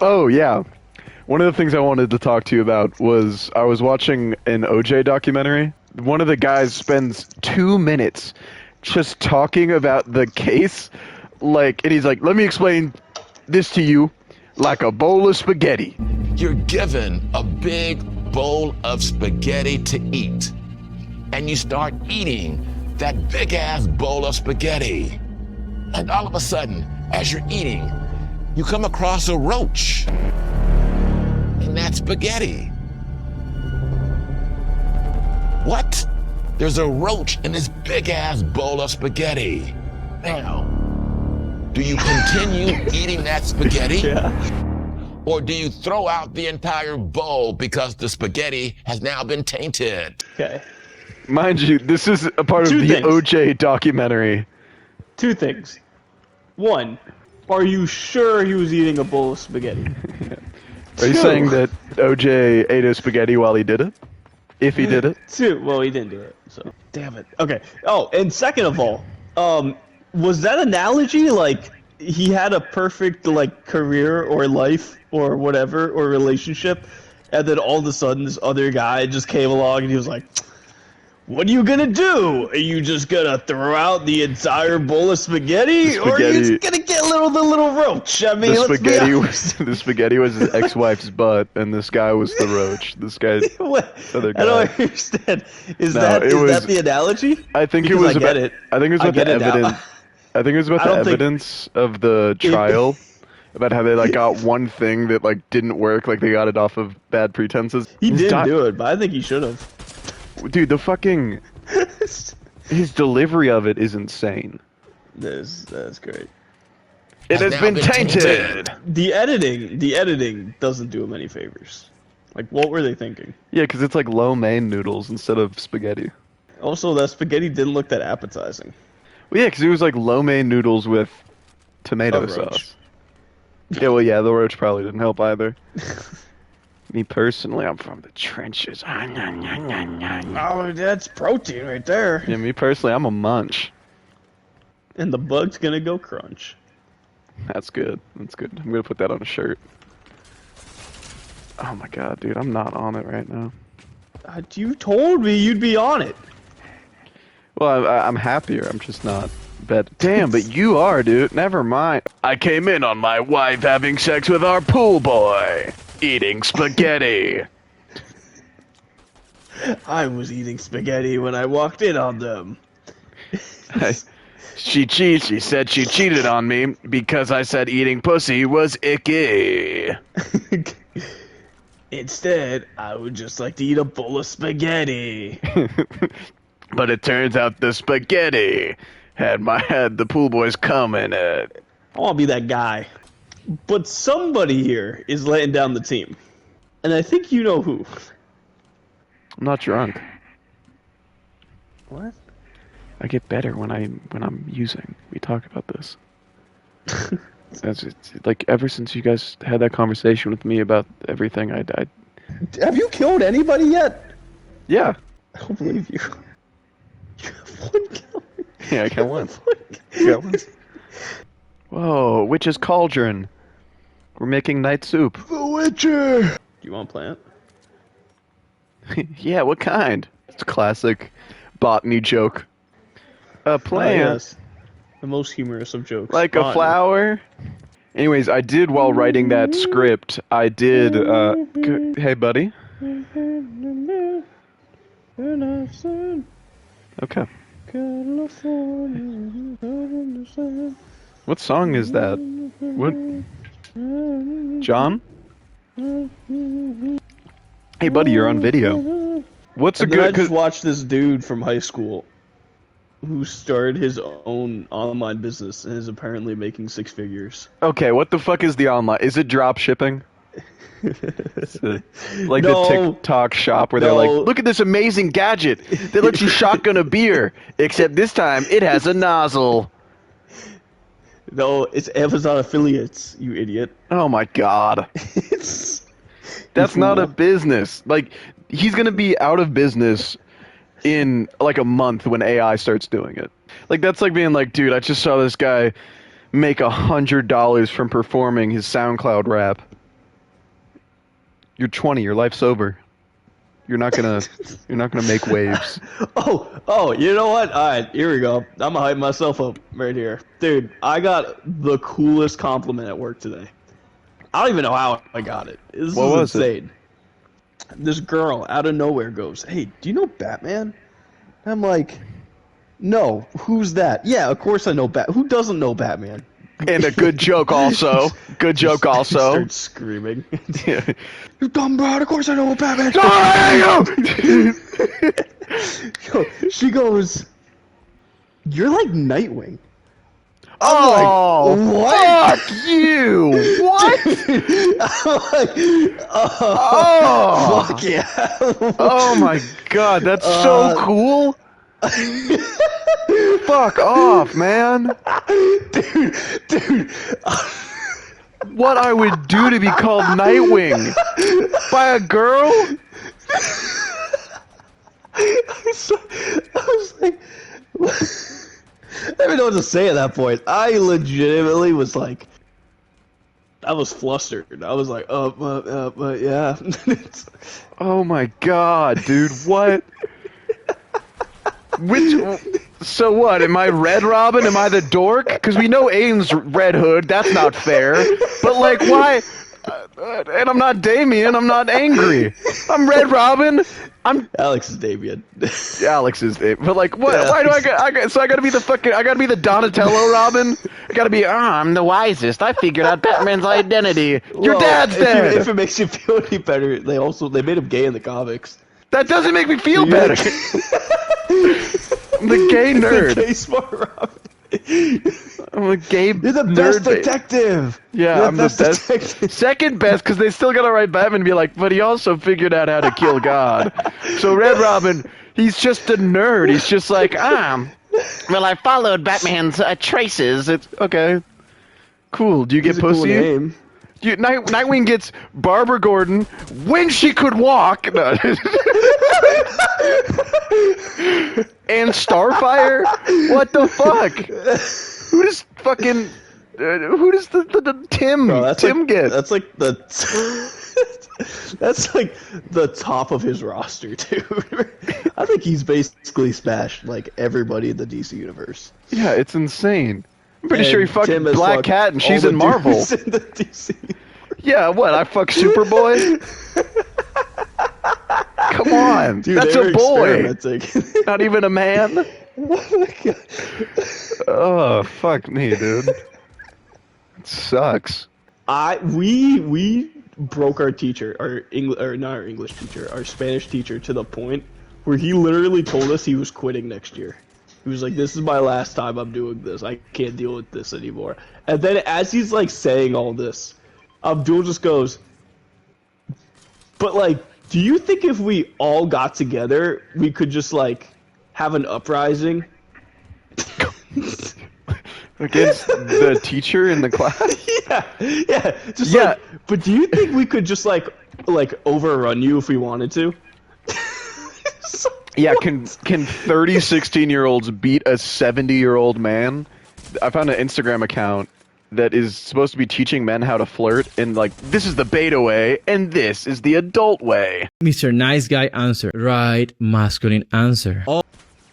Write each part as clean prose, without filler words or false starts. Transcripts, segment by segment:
Oh, yeah. One of the things I wanted to talk to you about was I was watching an OJ documentary. One of the guys spends 2 minutes just talking about the case, and he's like, let me explain this to you like a bowl of spaghetti. You're given a big bowl of spaghetti to eat, and you start eating that big ass bowl of spaghetti. And all of a sudden, as you're eating, you come across a roach in that spaghetti. What? There's a roach in this big ass bowl of spaghetti. Now, do you continue eating that spaghetti? Yeah. Or do you throw out the entire bowl because the spaghetti has now been tainted? Okay. Mind you, this is a part of Two the things. OJ documentary. Two things. One, are you sure he was eating a bowl of spaghetti? Are you saying that OJ ate his spaghetti while he did it? If he did it? Two, well, he didn't do it, so damn it. Okay. Oh, and second of all, was that analogy like he had a perfect like career or life or whatever or relationship, and then all of a sudden this other guy just came along and he was like, "What are you gonna do? Are you just gonna throw out the entire bowl of spaghetti, or are you just gonna get the little roach?" I mean, let's be honest. The spaghetti was his ex-wife's butt, and this guy was the roach. This guy, other guy. I don't understand. Is No, that it was- that the analogy? I think Because it was I get about. it. I think it was I about the get it now. evidence. I think it was about I the don't think- evidence of the trial, about how they like got one thing that like didn't work, like they got it off of bad pretenses. He His did do it, but I think he should have. Dude, the fucking his delivery of it is insane. That's great. It has now been been tainted. tainted. The editing doesn't do him any favors. Like, what were they thinking? Yeah, because it's like lo mein noodles instead of spaghetti. Also, that spaghetti didn't look that appetizing. Well, yeah, because it was like lo mein noodles with tomato A roach. sauce. Yeah, well, yeah, the roach probably didn't help either. Me personally, I'm from the trenches. Yeah, Oh, that's protein right there. me personally, I'm a munch. And the bug's gonna go crunch. That's good. That's good. I'm gonna put that on a shirt. Oh my god, dude, I'm not on it right now. You told me you'd be on it. Well, I'm happier. I'm just not. Damn, but you are, dude. Never mind. I came in on my wife having sex with our pool boy, eating spaghetti. I was eating spaghetti when I walked in on them. She said she cheated on me because I said eating pussy was icky. Instead, I would just like to eat a bowl of spaghetti. But it turns out the spaghetti had the pool boy's cum in it. I want to be that guy. But somebody here is letting down the team. And I think you know who. I'm not drunk. What? I get better when I'm using. We talk about this. It's like ever since you guys had that conversation with me about everything, I Have you killed anybody yet? yeah. I don't believe you. You have one kill. Yeah, I got one. Got one. Whoa, witch's cauldron. We're making night soup. The Witcher. Do you want plant? Yeah, what kind? It's a classic botany joke. A plant. Yes. The most humorous of jokes. Like a Fine. flower. Anyways, I did while writing that script, I did, hey buddy. Okay. What song is that? What? John? Hey buddy, you're on video. What's a And then I good... just watched this dude from high school who started his own online business and is apparently making six figures. Okay, what the fuck is the online... Is it drop shipping? Like No. the TikTok shop where they're No. like, look at this amazing gadget that lets you shotgun a beer, except this time it has a nozzle. No, it's Amazon affiliates, you idiot. Oh my god. It's That's you not a fool. business. Like, he's gonna be out of business in like a month when AI starts doing it. Like, that's like being like, dude, I just saw this guy make $100 from performing his SoundCloud rap. You're 20. Your life's over. You're not gonna make waves. Oh, you know what? All right, here we go. I'm gonna hype myself up right here, dude. I got the coolest compliment at work today. I don't even know how I got it. This What is was it? insane. This girl out of nowhere goes, "Hey, do you know Batman?" I'm like, "No, who's that?" Yeah, of course I know Who doesn't know Batman? And a good joke also. Good joke also. Starts screaming. Yeah. You dumb broad, of course I know what Batman. Yo, she goes, "You're like Nightwing." Oh, I'm like, what? fuck you! What? I'm like, Oh, fuck yeah. oh my god, that's so cool. Fuck off, man. Dude. What I would do to be called Nightwing by a girl? I was like, I didn't even know what to say at that point. I legitimately was like, I was flustered. I was like, yeah. Oh my god, dude, what? So what? Am I Red Robin? Am I the dork? Because we know Aim's Red Hood. That's not fair. But like, why? And I'm not Damien. I'm not angry. I'm Red Robin. I'm Alex is Damien. Alex is Damien. But like, what? Yeah. Why do so I gotta be I gotta be the Donatello Robin. I gotta be. I'm the wisest. I figured out Batman's identity. Your Well, dad's dead. If it makes you feel any better, they made him gay in the comics. That doesn't make me feel better. I'm the gay nerd. The gay smart Robin. I'm a gay You're the nerd best ba- detective. Yeah, You're I'm the best. detective. Second best, because they still gotta write Batman and be like, but he also figured out how to kill God. So Red Robin, he's just a nerd. He's just like, well, I followed Batman's traces. It's okay. Cool. Do you get He's a cool pussy? name. Nightwing gets Barbara Gordon when she could walk. No. And Starfire? What the fuck? Who does fucking... who does the Tim Bro, get? That's like the that's like the top of his roster, dude. I think he's basically smashed like everybody in the DC universe. Yeah, it's insane. I'm pretty And sure he fucked Tim has Black fucked Cat and all she's the in Marvel. dudes in the DC. Yeah, what? I fuck Superboy? Come on, Dude, that's they were a boy. experimenting. Not even a man. Oh my God. Oh, fuck me, dude. It sucks. We broke our teacher, not our English teacher, our Spanish teacher, to the point where he literally told us he was quitting next year. He was like, "This is my last time I'm doing this. I can't deal with this anymore." And then as he's like saying all this, Abdul just goes, "But like, do you think if we all got together, we could just like have an uprising?" Against the teacher in the class? Yeah. Just Yeah. like, but do you think we could just like overrun you if we wanted to? Yeah, can 30 16-year-olds beat a 70-year-old man? I found an Instagram account that is supposed to be teaching men how to flirt, and like, this is the beta way and this is the adult way. Mr. Nice Guy answer. Right masculine answer.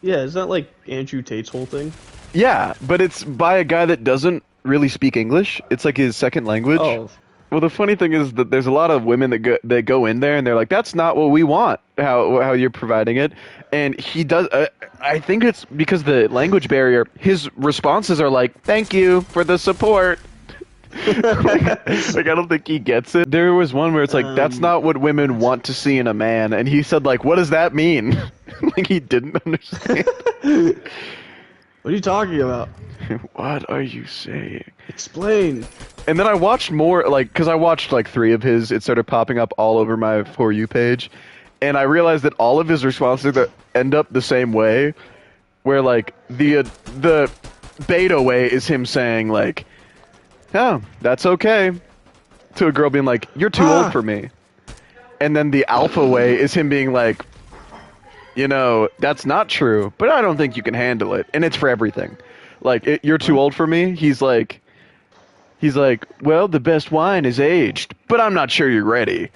Yeah, is that like Andrew Tate's whole thing? Yeah, but it's by a guy that doesn't really speak English. It's like his second language. Oh. Well, the funny thing is that there's a lot of women that go in there and they're like, "That's not what we want. How you're providing it," and he does. I think it's because the language barrier. His responses are like, "Thank you for the support." like I don't think he gets it. There was one where it's like, "That's not what women want to see in a man," and he said like, "What does that mean?" Like he didn't understand. What are you talking about? What are you saying? Explain. And then I watched more, like, because I watched like 3 of his. It started popping up all over my For You page, and I realized that all of his responses that end up the same way, where like the beta way is him saying like, "Oh, that's okay," to a girl being like, "You're too old for me," and then the alpha way is him being like, "You know, that's not true, but I don't think you can handle it," and it's for everything. Like, "You're too old for me." He's like, "Well, the best wine is aged, but I'm not sure you're ready."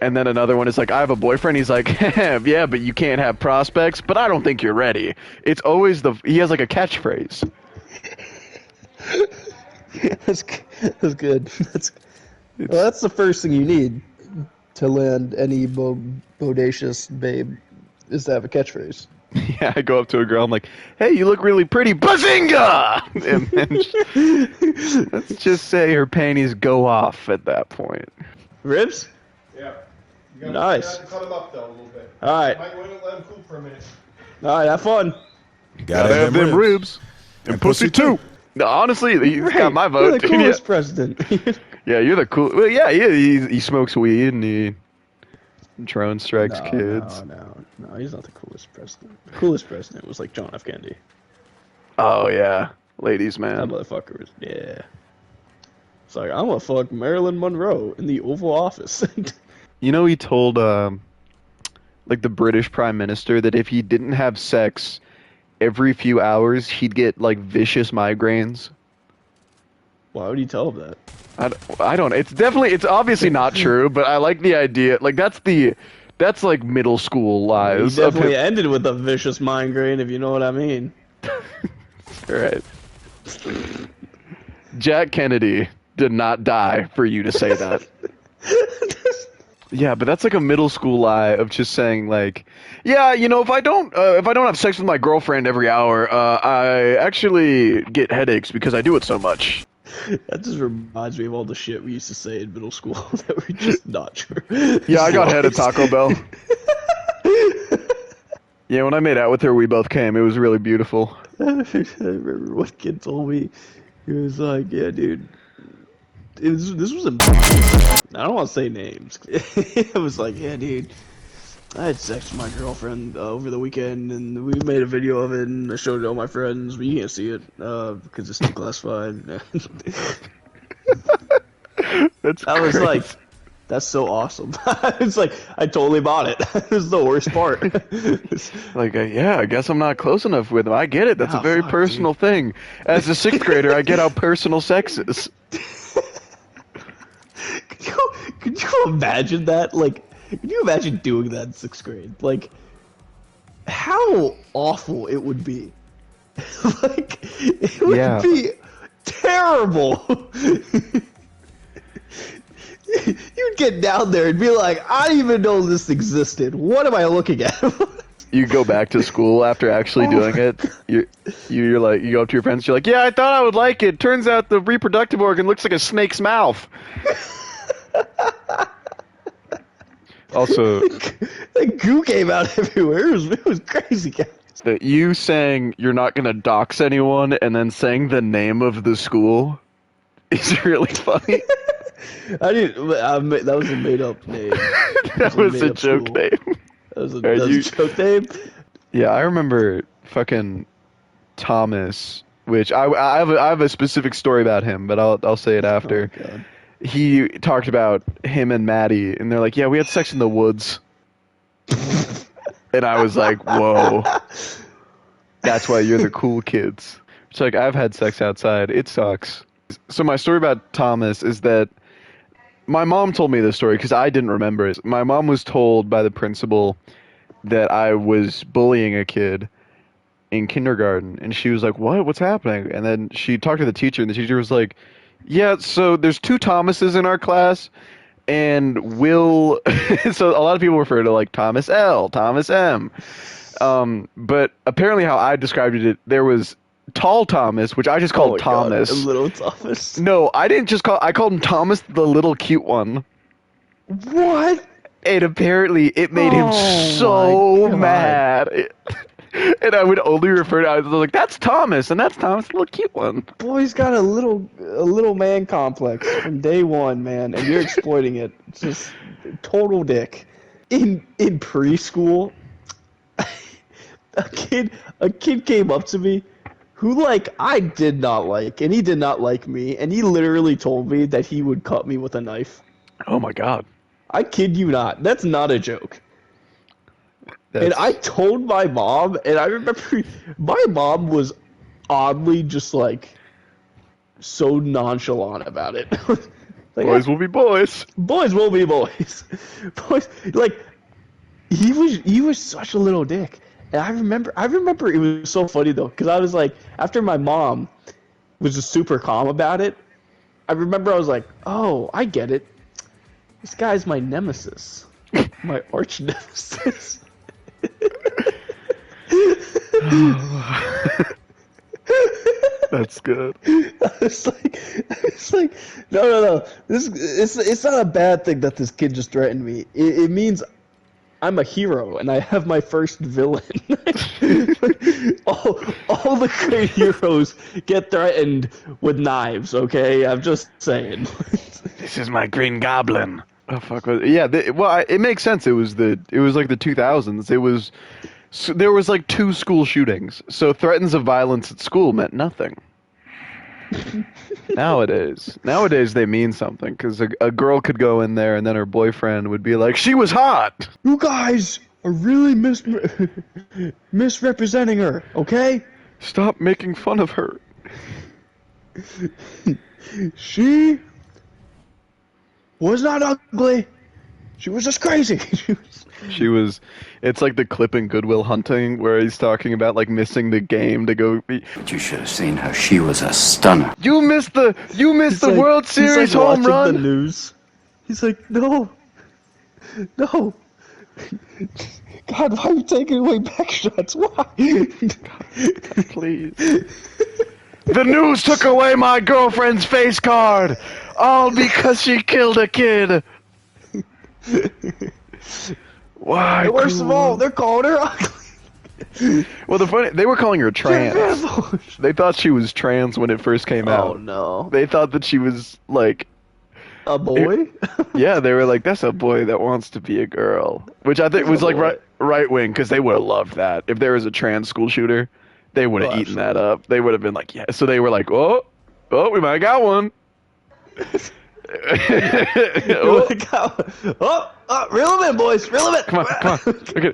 And then another one is like, I have a boyfriend. He's like, yeah, but you can't have prospects. But I don't think you're ready. It's always he has like a catchphrase. That's good. That's the first thing you need to land any bodacious babe is to have a catchphrase. Yeah, I go up to a girl. I'm like, hey, you look really pretty. Bazinga! And then let's just say her panties go off at that point. Ribs? Yeah. Nice. You gotta cut them up though a little bit. All right. Might want to let them cool for a minute. All right, have fun. Gotta have them ribs. And pussy too. No, honestly, he's got my vote. You're the dude. coolest president. Yeah, you're the cool. Well, yeah, he smokes weed and he drone strikes kids. No, he's not the coolest president. The coolest president was like John F. Kennedy. Oh yeah, ladies That man. motherfucker was, yeah. It's like, I'm gonna fuck Marilyn Monroe in the Oval Office. You know, he told like the British Prime Minister that if he didn't have sex every few hours, he'd get like vicious migraines. Why would you tell him that? I don't. It's obviously not true, but I like the idea. Like that's like middle school He lies. of definitely him. ended with a vicious migraine, if you know what I mean. Right. Jack Kennedy did not die for you to say that. Yeah, but that's like a middle school lie of just saying like, yeah, you know, if I don't have sex with my girlfriend every hour, I actually get headaches because I do it so much. That just reminds me of all the shit we used to say in middle school that were just not true. Yeah, I got head at Taco Bell. Yeah, when I made out with her, we both came. It was really beautiful. I remember one kid told me, he was like, yeah, dude, this was I don't want to say names. It was like, yeah, dude, I had sex with my girlfriend over the weekend, and we made a video of it, and I showed it to all my friends, but you can't see it because it's too classified. That's I was great. like, that's so awesome. It's like, I totally bought it. This is the worst part. Like, yeah, I guess I'm not close enough with him. I get it. That's Oh, a very fuck, personal thing. As a sixth grader, I get how personal sex is. Could you imagine that? Like, could you imagine doing that in 6th grade? Like, how awful it would be. Like, it would Yeah. be terrible. You'd get down there and be like, I didn't even know this existed. What am I looking at? You go back to school after actually doing it. You're like, you go up to your friends. You're like, yeah, I thought I would like it. Turns out the reproductive organ looks like a snake's mouth. Also, The goo came out everywhere. It was crazy, guys. that you saying you're not gonna dox anyone and then saying the name of the school is really funny. That was a made-up name. That was a made-up joke school. name. That was a you- joke name. Yeah, I remember fucking Thomas, which I have a specific story about him, but I'll say it after. Oh, God. He talked about him and Maddie, and they're like, yeah, we had sex in the woods. And I was like, whoa. That's why you're the cool kids. It's like, I've had sex outside. It sucks. So my story about Thomas is that my mom told me this story because I didn't remember it. My mom was told by the principal that I was bullying a kid in kindergarten, and she was like, what? What's happening? And then she talked to the teacher, and the teacher was like, yeah, so there's 2 Thomases in our class, and Will... so a lot of people refer to, like, Thomas L, Thomas M. But apparently how I described it, there was Tall Thomas, which I just called Oh my God, Thomas. a little Thomas. No, I didn't just I called him Thomas, the little cute one. What? And apparently it made him Oh so my God. mad. And I would only refer to I was like, that's Thomas, and that's Thomas, the little cute one. Boy's got a little man complex from day one, man, and you're exploiting it. It's just total dick. In preschool, a kid came up to me who, like, I did not like, and he did not like me, and he literally told me that he would cut me with a knife. Oh my God. I kid you not. That's not a joke. And That's- I told my mom, and I remember my mom was oddly just like so nonchalant about it. Like, Boys will be boys. boys will be boys. Boys, like, he was such a little dick. And I remember it was so funny though, because I was like, after my mom was just super calm about it, I remember I was like, oh, I get it. This guy's my nemesis, my arch nemesis. That's good. It's like, no. It's not a bad thing that this kid just threatened me. It means I'm a hero and I have my first villain. all the great heroes get threatened with knives. Okay, I'm just saying. This is my Green Goblin. Oh fuck! Yeah, it makes sense. It was like the 2000s. There was like 2 school shootings, so threats of violence at school meant nothing. Nowadays they mean something, because a girl could go in there and then her boyfriend would be like, she was hot! You guys are really misrepresenting her, okay? Stop making fun of her. She was not ugly. She was just crazy. It's like the clip in Good Will Hunting where he's talking about like missing the game to go. But you should have seen her. She was a stunner. You missed the World Series home run. The news. He's like, no. God, why are you taking away back shots? Why? Please. The news took away my girlfriend's face card, all because she killed a kid. Why? And worst of all, they're calling her ugly. Well, they were calling her trans. They thought she was trans when it first came out. Oh no. They thought that she was like A boy? yeah, they were like, that's a boy that wants to be a girl, which I think was like right wing, because they would have loved that. If there was a trans school shooter, they would have eaten that up. They would have been like, yeah. So they were like, oh, we might have got one. Reel him in, boys. Reel him in. Come on. Okay.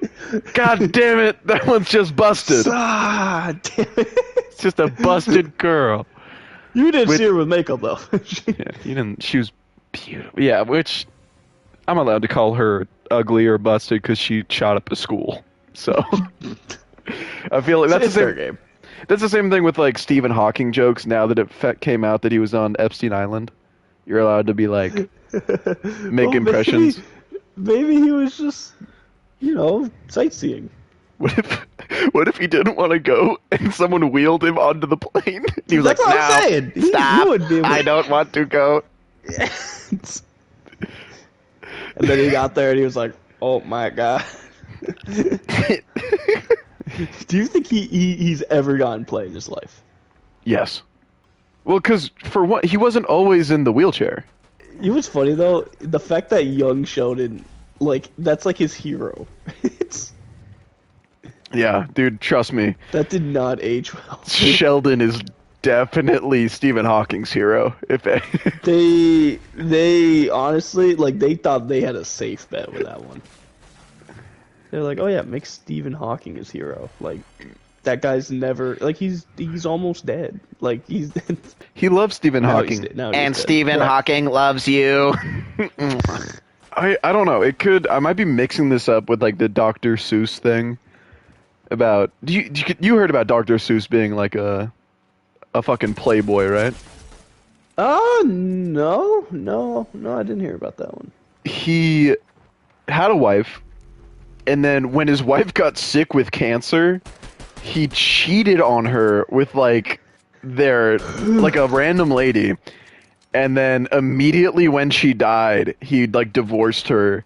God damn it. That one's just busted. Ah, damn it. It's just a busted girl. You didn't see her with makeup, though. Yeah, you didn't. She was beautiful. Yeah, which I'm allowed to call her ugly or busted because she shot up a school. So I feel like that's the same game. That's the same thing with like Stephen Hawking jokes. Now that it came out that he was on Epstein Island, you're allowed to be like make impressions. Maybe he was just, sightseeing. What if he didn't want to go and someone wheeled him onto the plane? He was That's like, what "No, I'm saying. stop! He would be able I don't want to go." And then he got there and he was like, "Oh my god." Do you think he's ever gotten play in his life? Yes. Well, because for what, he wasn't always in the wheelchair. You know what's funny though? The fact that young Sheldon, that's like his hero. Yeah, dude, trust me. That did not age well. Sheldon is definitely Stephen Hawking's hero. They honestly, they thought they had a safe bet with that one. They're like, oh yeah, make Stephen Hawking his hero. That guy's never, he's almost dead. He loves Stephen Hawking. And Stephen Hawking loves you. I don't know. I might be mixing this up with the Dr. Seuss thing. About you heard about Dr. Seuss being like a fucking playboy, right? No, I didn't hear about that one. He had a wife, and then when his wife got sick with cancer, he cheated on her with a random lady, and then immediately when she died, he divorced her,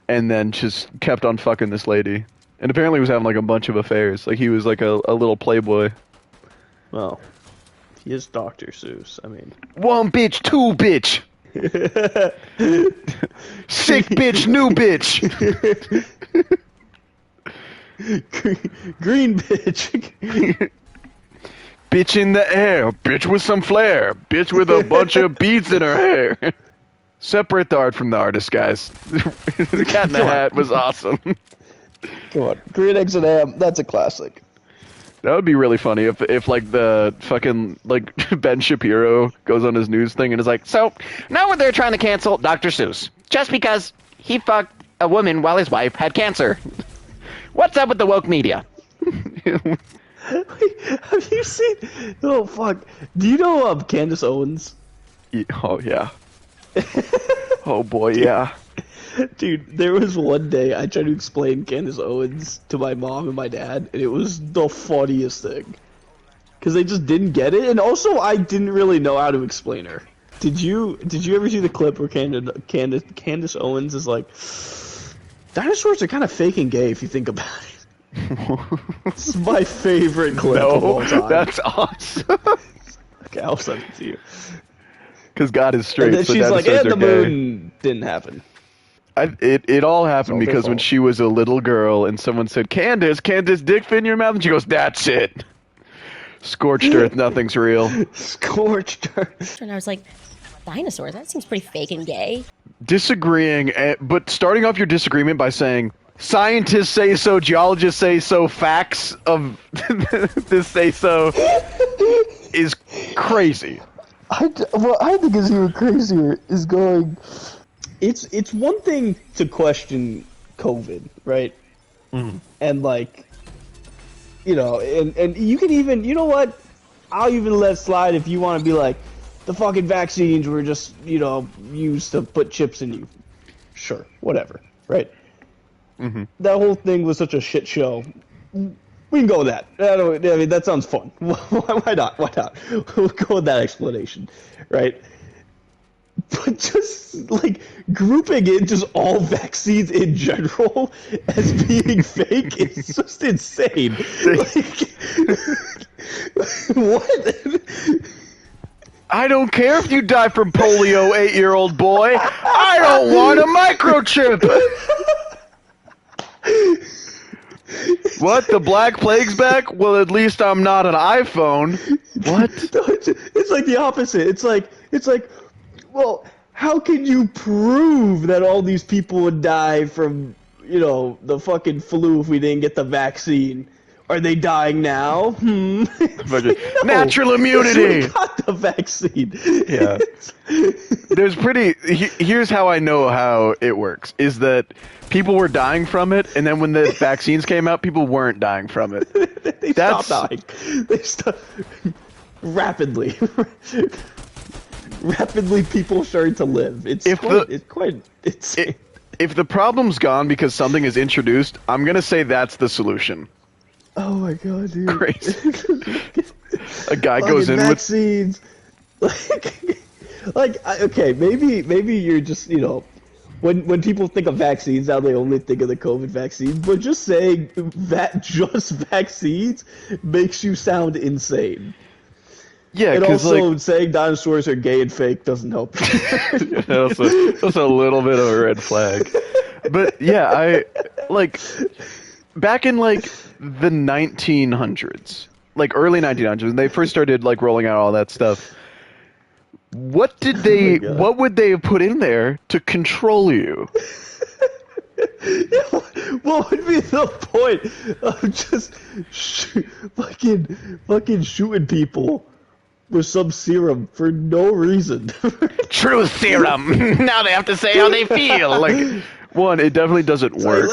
and then just kept on fucking this lady. And apparently he was having a bunch of affairs. He was a little playboy. Well, he is Dr. Seuss. I mean, one bitch, two bitch. Sick bitch, new bitch. Green bitch. Bitch in the air. Bitch with some flair. Bitch with a bunch of beads in her hair. Separate the art from the artist, guys. The Cat in the Hat was awesome. Come on, Green Eggs and Ham. That's a classic. That would be really funny if like the fucking like Ben Shapiro goes on his news thing and is like, so now they're trying to cancel Dr. Seuss just because he fucked a woman while his wife had cancer. What's up with the woke media? Wait, have you seen? Oh fuck! Do you know Candace Owens? Oh yeah. Oh boy, yeah. Dude, there was one day I tried to explain Candace Owens to my mom and my dad, and it was the funniest thing. Because they just didn't get it, and also I didn't really know how to explain her. Did you ever see the clip where Candace Owens is like, dinosaurs are kind of fake and gay if you think about it. It's my favorite clip of all time. That's awesome. Okay, I'll send it to you. Because God is straight. And then so she's like, dinosaurs and the are gay." moon didn't happen. It all happened all their because when fault. she was a little girl and someone said, Candace, dick fit in your mouth? And she goes, that's it. Scorched earth, nothing's real. Scorched earth. And I was like, dinosaurs? That seems pretty fake and gay. Disagreeing, but starting off your disagreement by saying, scientists say so, geologists say so, facts of this say so, is crazy. What I think is even crazier is going. It's one thing to question COVID, right? And like, you know, and you can even, you know what? I'll even let slide if you want to be like, the fucking vaccines were just, you know, used to put chips in you. Sure, whatever, right? That whole thing was such a shit show. We can go with that. I mean, that sounds fun. Why not? Why not? We'll go with that explanation, right? But just, like, grouping in just all vaccines in general as being fake is just insane. Like, what? I don't care if you die from polio, 8-year-old boy. I don't want a microchip. What? The Black Plague's back? Well, at least I'm not an iPhone. What? It's like the opposite. It's like, well, how can you prove that all these people would die from, you know, the fucking flu if we didn't get the vaccine? Are they dying now? Natural immunity. We got the vaccine. Yeah. Here's how I know how it works, is that people were dying from it, and then when the vaccines came out, people weren't dying from it. They stopped dying. They stopped rapidly. Rapidly, people started to live. It's quite insane. If the problem's gone because something is introduced, I'm gonna say that's the solution. Oh my god, dude! Crazy. A guy goes in vaccines. Okay, maybe you're just, you know, when people think of vaccines now, they only think of the COVID vaccine. But just saying that just vaccines makes you sound insane. Yeah, and because also like, saying dinosaurs are gay and fake doesn't help. that's a little bit of a red flag. But yeah, I like back in like the 1900s, like early 1900s, when they first started like rolling out all that stuff. What did they? What would they have put in there to control you? What would be the point of just fucking shooting people with some serum for no reason? Truth serum. Now they have to say how they feel. Like, one, it definitely doesn't work.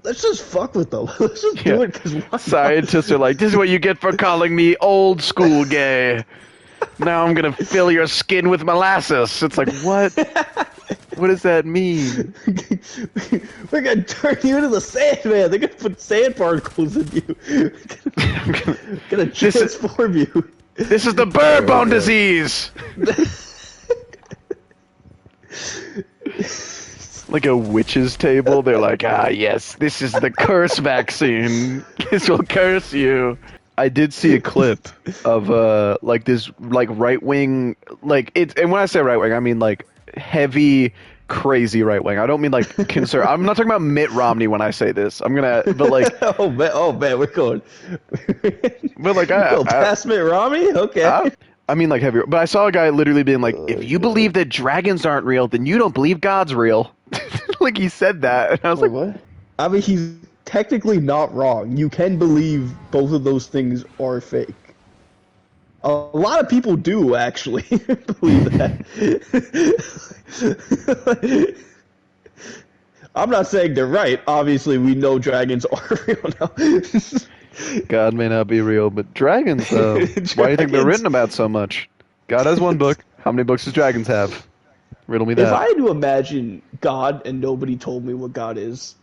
Let's just fuck with them. Let's just do it because scientists are like, this is what you get for calling me old school gay. Now I'm gonna fill your skin with molasses. It's like, what? What does that mean? We're gonna turn you into the Sandman. They're gonna put sand particles in you. gonna transform you. This is the bird bone disease. Like a witch's table. They're like, ah, yes, this is the curse vaccine. This will curse you. I did see a clip of like this like right wing and when I say right wing I mean like heavy crazy right wing. I don't mean like conservative. I'm not talking about Mitt Romney when I say this. But like oh man, we're going. But like past Mitt Romney, okay. I mean like heavy. But I saw a guy literally being like, if you believe that dragons aren't real, then you don't believe God's real. Like he said that, and I was like, what? I mean, technically not wrong. You can believe both of those things are fake. A lot of people do actually believe that. I'm not saying they're right. Obviously, we know dragons are real now. God may not be real, but dragons, though. Why do you think they're Dragons. written about so much? God has one book. How many books does dragons have? Riddle me If that. I had to imagine God and nobody told me what God is,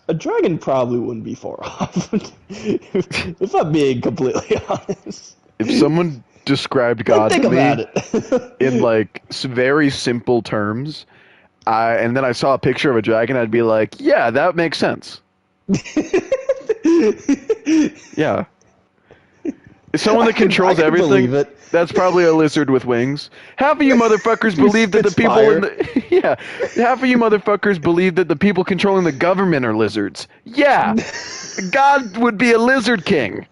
a dragon probably wouldn't be far off. If I'm being completely honest. If someone described God Think to me about it. in like very simple terms, and then I saw a picture of a dragon, I'd be like, yeah, that makes sense. Yeah. Someone that controls I can everything. believe it. That's probably a lizard with wings. Half of you motherfuckers believe that the spits people in fire. the yeah. Half of you motherfuckers believe that the people controlling the government are lizards. Yeah. God would be a lizard king.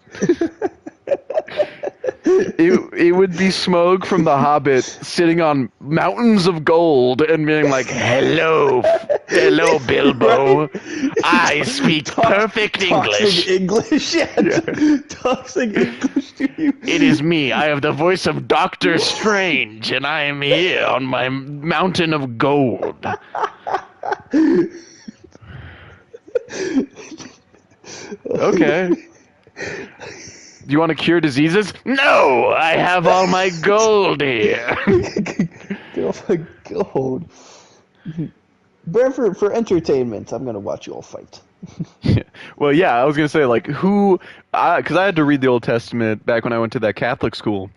It would be Smaug from The Hobbit sitting on mountains of gold and being like, hello, Bilbo. I speak perfect English. English, yeah. Toxic English to you. It is me. I have the voice of Doctor Strange, and I am here on my mountain of gold. Okay. Do you want to cure diseases? No, I have all my gold here. Oh my god. But for entertainment, I'm gonna watch you all fight. Well, yeah, I was gonna say like because I had to read the Old Testament back when I went to that Catholic school.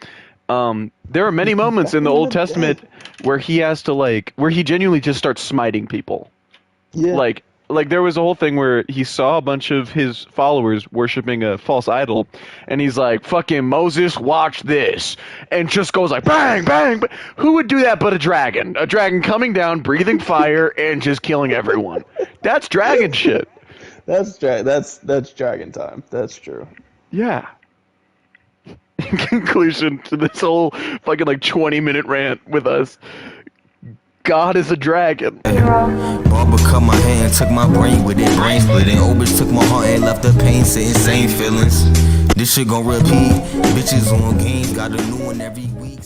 There are many moments in the Old Testament where he has to where he genuinely just starts smiting people. Yeah. Like there was a whole thing where he saw a bunch of his followers worshiping a false idol, and he's like, "Fucking Moses, watch this," and just goes like, "Bang, bang, bang." Who would do that but a dragon? A dragon coming down, breathing fire, and just killing everyone. That's dragon shit. That's dragon time. That's true. Yeah. In conclusion to this whole fucking 20-minute rant with us, God is a dragon. Barber cut my hand, took my brain with it, brain splitting. Old bitch took my heart and left the pain, sitting same feelings. This shit gon' repeat. Bitches on games, got a new one every week.